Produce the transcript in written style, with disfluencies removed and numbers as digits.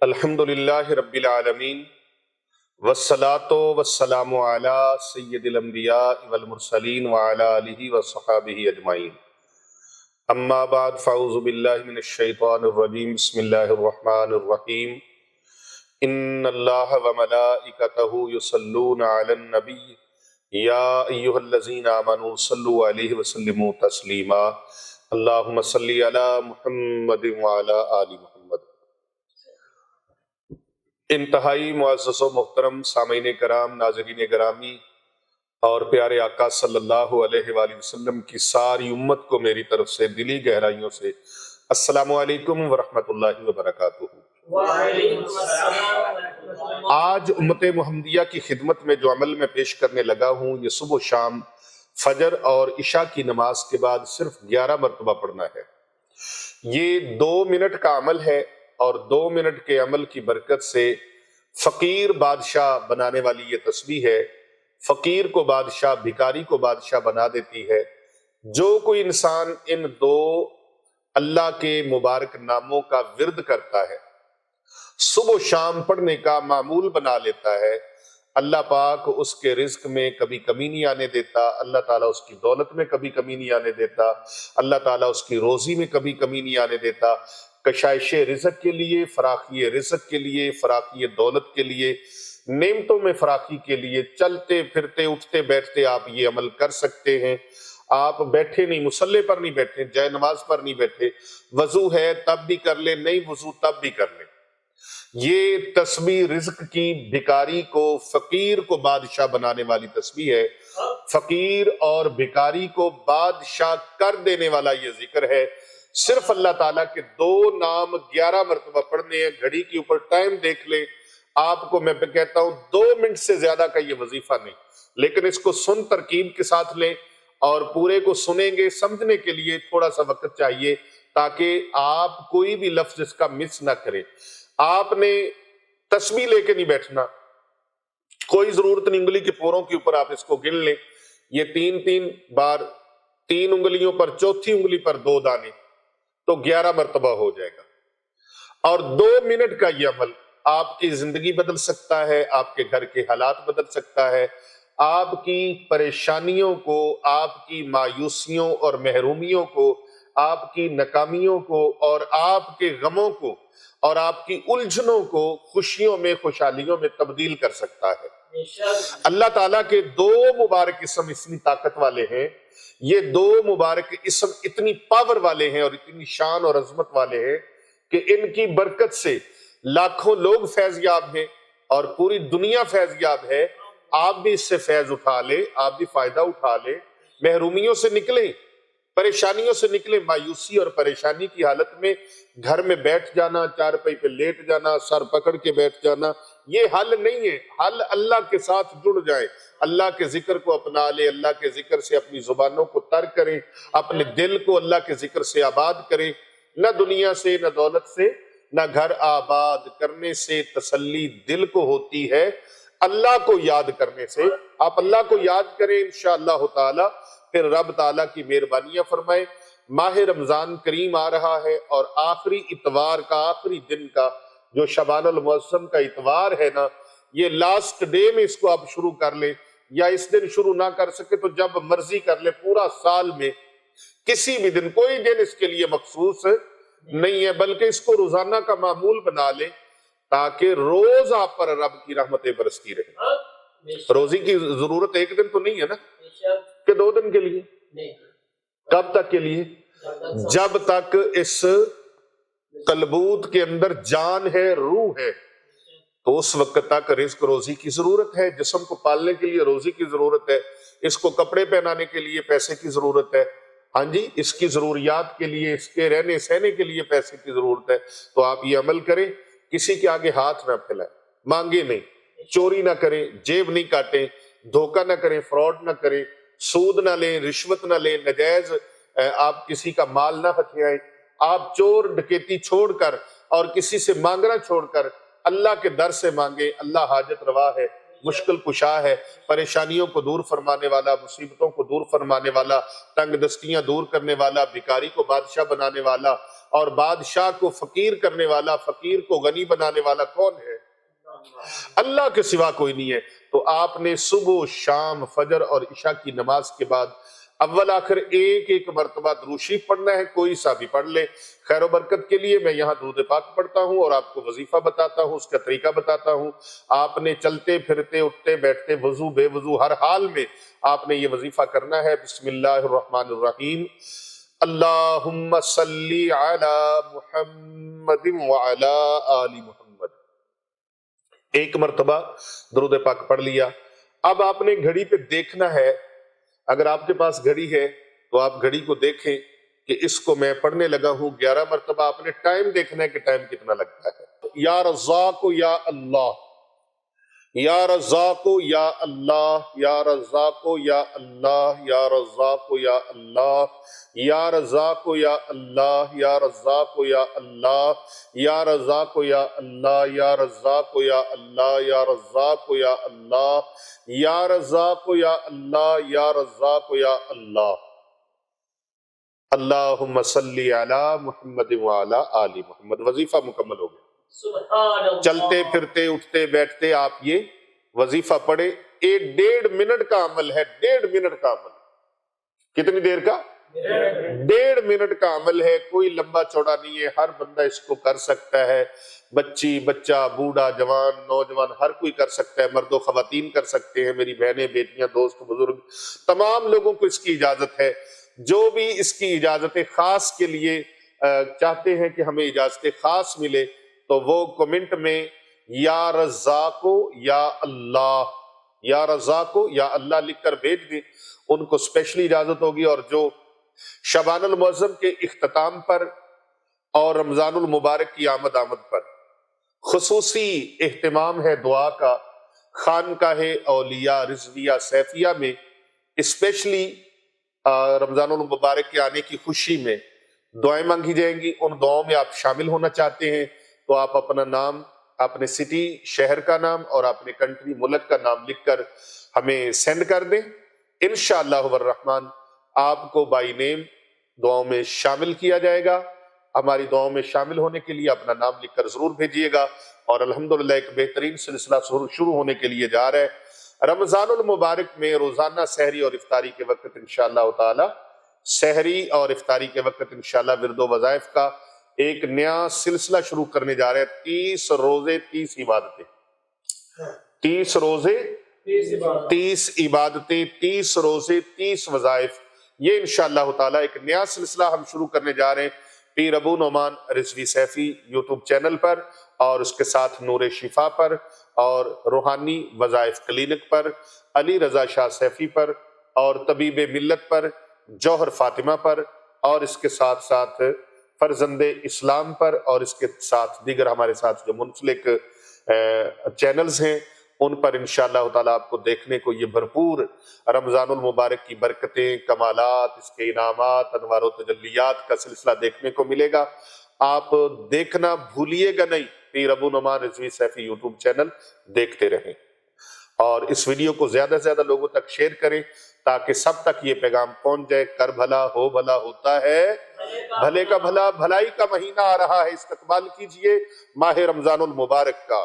الحمد للہ رب العالمین والصلاة والسلام علی سید الانبیاء والمرسلین وعلی آلہ وصحابہ اجمعین اما بعد فاعوذ باللہ من الشیطان الرجیم بسم اللہ الرحمن الرحیم ان اللہ وملائکتہ یصلون علی النبی یا ایہا الذین آمنوا صلوا علیہ وسلموا تسلیما اللہم صلی علی محمد وعلی آل محمد۔ انتہائی معزز و محترم سامعین کرام، ناظرین گرامی اور پیارے آقا صلی اللہ علیہ وآلہ وسلم کی ساری امت کو میری طرف سے دلی گہرائیوں سے السلام علیکم ورحمۃ اللہ وبرکاتہ۔ آج امت محمدیہ کی خدمت میں جو عمل میں پیش کرنے لگا ہوں، یہ صبح و شام فجر اور عشاء کی نماز کے بعد صرف 11 مرتبہ پڑھنا ہے۔ یہ 2 منٹ کا عمل ہے اور 2 منٹ کے عمل کی برکت سے فقیر بادشاہ بنانے والی یہ تسبیح ہے۔ فقیر کو بادشاہ، بھکاری کو بادشاہ بنا دیتی ہے۔ جو کوئی انسان ان 2 اللہ کے مبارک ناموں کا ورد کرتا ہے، صبح و شام پڑھنے کا معمول بنا لیتا ہے، اللہ پاک اس کے رزق میں کبھی کمی نہیں آنے دیتا، اللہ تعالیٰ اس کی دولت میں کبھی کمی نہیں آنے دیتا، اللہ تعالیٰ اس کی روزی میں کبھی کمی نہیں آنے دیتا۔ کشائش رزق کے لیے، فراخی رزق کے لیے، فراخی دولت کے لیے، نعمتوں میں فراخی کے لیے چلتے پھرتے اٹھتے بیٹھتے آپ یہ عمل کر سکتے ہیں۔ آپ بیٹھے نہیں، مصلی پر نہیں بیٹھے، جائے نماز پر نہیں بیٹھے، وضو ہے تب بھی کر لیں، نہیں وضو تب بھی کر لیں۔ یہ تسبیح رزق کی، بھکاری کو، فقیر کو بادشاہ بنانے والی تسبیح ہے۔ فقیر اور بھکاری کو بادشاہ کر دینے والا یہ ذکر ہے۔ صرف اللہ تعالیٰ کے 2 نام 11 مرتبہ پڑھنے ہیں۔ گھڑی کے اوپر ٹائم دیکھ لیں، آپ کو میں کہتا ہوں 2 منٹ سے زیادہ کا یہ وظیفہ نہیں، لیکن اس کو سن ترکیب کے ساتھ لیں اور پورے کو سنیں گے۔ سمجھنے کے لیے تھوڑا سا وقت چاہیے تاکہ آپ کوئی بھی لفظ اس کا مس نہ کریں۔ آپ نے تسبیح لے کے نہیں بیٹھنا، کوئی ضرورت نہیں، انگلی کے پوروں کے اوپر آپ اس کو گن لیں۔ یہ 3 بار 3 انگلیوں پر، چوتھی انگلی پر 2 دانے، تو 11 مرتبہ ہو جائے گا۔ اور 2 منٹ کا یہ عمل آپ کی زندگی بدل سکتا ہے، آپ کے گھر کے حالات بدل سکتا ہے، آپ کی پریشانیوں کو، آپ کی مایوسیوں اور محرومیوں کو، آپ کی ناکامیوں کو اور آپ کے غموں کو اور آپ کی الجھنوں کو خوشیوں میں، خوشحالیوں میں تبدیل کر سکتا ہے۔ اللہ تعالیٰ کے 2 مبارک اسم اتنی طاقت والے ہیں، یہ 2 مبارک اسم اتنی پاور والے ہیں اور اتنی شان اور عظمت والے ہیں کہ ان کی برکت سے لاکھوں لوگ فیض یاب ہیں اور پوری دنیا فیض یاب ہے۔ آپ بھی اس سے فیض اٹھا لیں، آپ بھی فائدہ اٹھا لیں، محرومیوں سے نکلیں، پریشانیوں سے نکلیں۔ مایوسی اور پریشانی کی حالت میں گھر میں بیٹھ جانا، چارپائی پہ لیٹ جانا، سر پکڑ کے بیٹھ جانا، یہ حل نہیں ہے۔ حل اللہ کے ساتھ جڑ جائیں، اللہ کے ذکر کو اپنا لیں، اللہ کے ذکر سے اپنی زبانوں کو تر کریں، اپنے دل کو اللہ کے ذکر سے آباد کریں۔ نہ دنیا سے، نہ دولت سے، نہ گھر آباد کرنے سے تسلی دل کو ہوتی ہے، اللہ کو یاد کرنے سے۔ آپ اللہ کو یاد کریں، انشاءاللہ تعالی پھر رب تعالیٰ کی مہربانیاں فرمائے۔ ماہ رمضان کریم آ رہا ہے اور آخری اتوار کا، آخری دن کا جو شعبان المعظم کا اتوار ہے نا، یہ لاسٹ ڈے میں اس کو آپ شروع کر لیں، یا اس دن شروع نہ کر سکے تو جب مرضی کر لیں۔ پورا سال میں کسی بھی دن، کوئی دن اس کے لیے مخصوص نہیں ہے، بلکہ اس کو روزانہ کا معمول بنا لیں تاکہ روز آپ پر رب کی رحمتیں برستی رہیں۔ روزی کی ضرورت 1 دن تو نہیں ہے نا کہ 2 دن کے لیے؟ کب تک کے لیے؟ جب تک اس کلبوت کے اندر جان ہے، روح ہے، تو اس وقت تک رزق روزی کی ضرورت ہے۔ جسم کو پالنے کے لیے روزی کی ضرورت ہے، اس کو کپڑے پہنانے کے لیے پیسے کی ضرورت ہے، ہاں جی، اس کی ضروریات کے لیے، اس کے رہنے سہنے کے لیے پیسے کی ضرورت ہے۔ تو آپ یہ عمل کریں، کسی کے آگے ہاتھ نہ پھیلائیں، مانگے نہیں، چوری نہ کریں، جیب نہیں کاٹیں، دھوکہ نہ کریں، فراڈ نہ کریں، سود نہ لیں، رشوت نہ لیں، نجائز آپ کسی کا مال نہ ہتھیائیں۔ آپ چور ڈکیتی چھوڑ کر اور کسی سے مانگنا چھوڑ کر اللہ کے در سے مانگیں، اللہ حاجت روا ہے۔ مشکل کشا ہے، پریشانیوں کو دور فرمانے والا، مصیبتوں کو دور فرمانے والا، تنگ دستیاں دور کرنے والا، بھکاری کو بادشاہ بنانے والا اور بادشاہ کو فقیر کرنے والا، فقیر کو غنی بنانے والا کون ہے؟ اللہ کے سوا کوئی نہیں ہے۔ تو آپ نے صبح، شام، فجر اور عشاء کی نماز کے بعد اول آخر ایک ایک مرتبہ درود شریف پڑھنا ہے، کوئی سا بھی پڑھ لے۔ خیر و برکت کے لیے میں یہاں درود پاک پڑھتا ہوں اور آپ کو وظیفہ بتاتا ہوں، اس کا طریقہ بتاتا ہوں۔ آپ نے چلتے پھرتے، اٹھتے بیٹھتے، وضو بے وضو، ہر حال میں آپ نے یہ وظیفہ کرنا ہے۔ بسم اللہ الرحمن الرحیم، اللہم صلی علی محمد وعلی آل محمد۔ ایک مرتبہ درود پاک پڑھ لیا۔ اب آپ نے گھڑی پہ دیکھنا ہے، اگر آپ کے پاس گھڑی ہے تو آپ گھڑی کو دیکھیں کہ اس کو میں پڑھنے لگا ہوں 11 مرتبہ۔ آپ نے ٹائم دیکھنا ہے کہ ٹائم کتنا لگتا ہے۔ یا رزاق یا اللہ، یا رزاق یا اللہ، یا رزاق یا اللہ، یا رزاق یا اللہ، یا رزاق یا اللہ، یا رزاق یا اللہ، یا رزاق یا اللہ، یا رزاق یا اللہ، یا رزاق یا اللہ، یا رزاق یا اللہ، یا رزاق یا اللہ۔ اللہم صلی علی محمد وعلی آل محمد۔ وظیفہ مکمل ہو گیا۔ سبحان اللہ۔ چلتے پھرتے، اٹھتے بیٹھتے آپ یہ وظیفہ پڑھے۔ ایک 1.5 منٹ کا عمل ہے، 1.5 منٹ کا عمل۔ کتنی دیر کا؟ 1.5 منٹ کا عمل ہے، کوئی لمبا چوڑا نہیں ہے، ہر بندہ اس کو کر سکتا ہے۔ بچی، بچہ، بوڑھا، جوان، نوجوان، ہر کوئی کر سکتا ہے، مرد و خواتین کر سکتے ہیں، میری بہنیں، بیٹیاں، دوست، بزرگ، تمام لوگوں کو اس کی اجازت ہے۔ جو بھی اس کی اجازت خاص کے لیے چاہتے ہیں کہ ہمیں اجازت خاص ملے تو وہ کمنٹ میں یا رزاقو یا اللہ، یا رزاقو یا اللہ لکھ کر بھیج دیں، ان کو اسپیشلی اجازت ہوگی۔ اور جو شبان المعظم کے اختتام پر اور رمضان المبارک کی آمد پر خصوصی اہتمام ہے دعا کا، خانقاہ اولیاء رضویہ سیفیہ میں اسپیشلی رمضان المبارک کے آنے کی خوشی میں دعائیں مانگی جائیں گی۔ ان دعاؤں میں آپ شامل ہونا چاہتے ہیں تو آپ اپنا نام، اپنے سٹی، شہر کا نام اور اپنے کنٹری، ملک کا نام لکھ کر ہمیں سینڈ کر دیں۔ انشاءاللہ والرحمن آپ کو بائی نیم دعاؤں میں شامل کیا جائے گا۔ ہماری دعاؤں میں شامل ہونے کے لیے اپنا نام لکھ کر ضرور بھیجیے گا۔ اور الحمدللہ ایک بہترین سلسلہ شروع ہونے کے لیے جا رہا ہے۔ رمضان المبارک میں روزانہ سحری اور افطاری کے وقت انشاءاللہ تعالی، سحری اور افطاری کے وقت انشاءاللہ ورد و وظائف کا ایک نیا سلسلہ شروع کرنے جا رہے ہیں۔ 30 روزے 30 عبادتیں، 30 روزے 30 عبادتیں، 30 روزے 30 وظائف، یہ انشاءاللہ تعالی ایک نیا سلسلہ ہم شروع کرنے جا رہے ہیں پیر ابو نعمان رضوی سیفی یوٹیوب چینل پر، اور اس کے ساتھ نور شفا پر، اور روحانی وظائف کلینک پر، علی رضا شاہ سیفی پر، اور طبیب ملت پر، جوہر فاطمہ پر، اور اس کے ساتھ ساتھ فرزند اسلام پر، اور اس کے ساتھ دیگر ہمارے ساتھ جو منسلک چینلز ہیں ان پر انشاءاللہ تعالیٰ آپ کو دیکھنے کو یہ بھرپور رمضان المبارک کی برکتیں، کمالات، اس کے انعامات، انوار و تجلیات کا سلسلہ دیکھنے کو ملے گا۔ آپ دیکھنا بھولیے گا نہیں، پیر ابو نعمان رضوی سیفی یوٹیوب چینل دیکھتے رہیں، اور اس ویڈیو کو زیادہ سے زیادہ لوگوں تک شیئر کریں تاکہ سب تک یہ پیغام پہنچ جائے۔ کر بھلا ہو بھلا ہوتا ہے بھلے کا بھلا، بھلائی کا مہینہ آ رہا ہے، استقبال کیجئے ماہ رمضان المبارک کا۔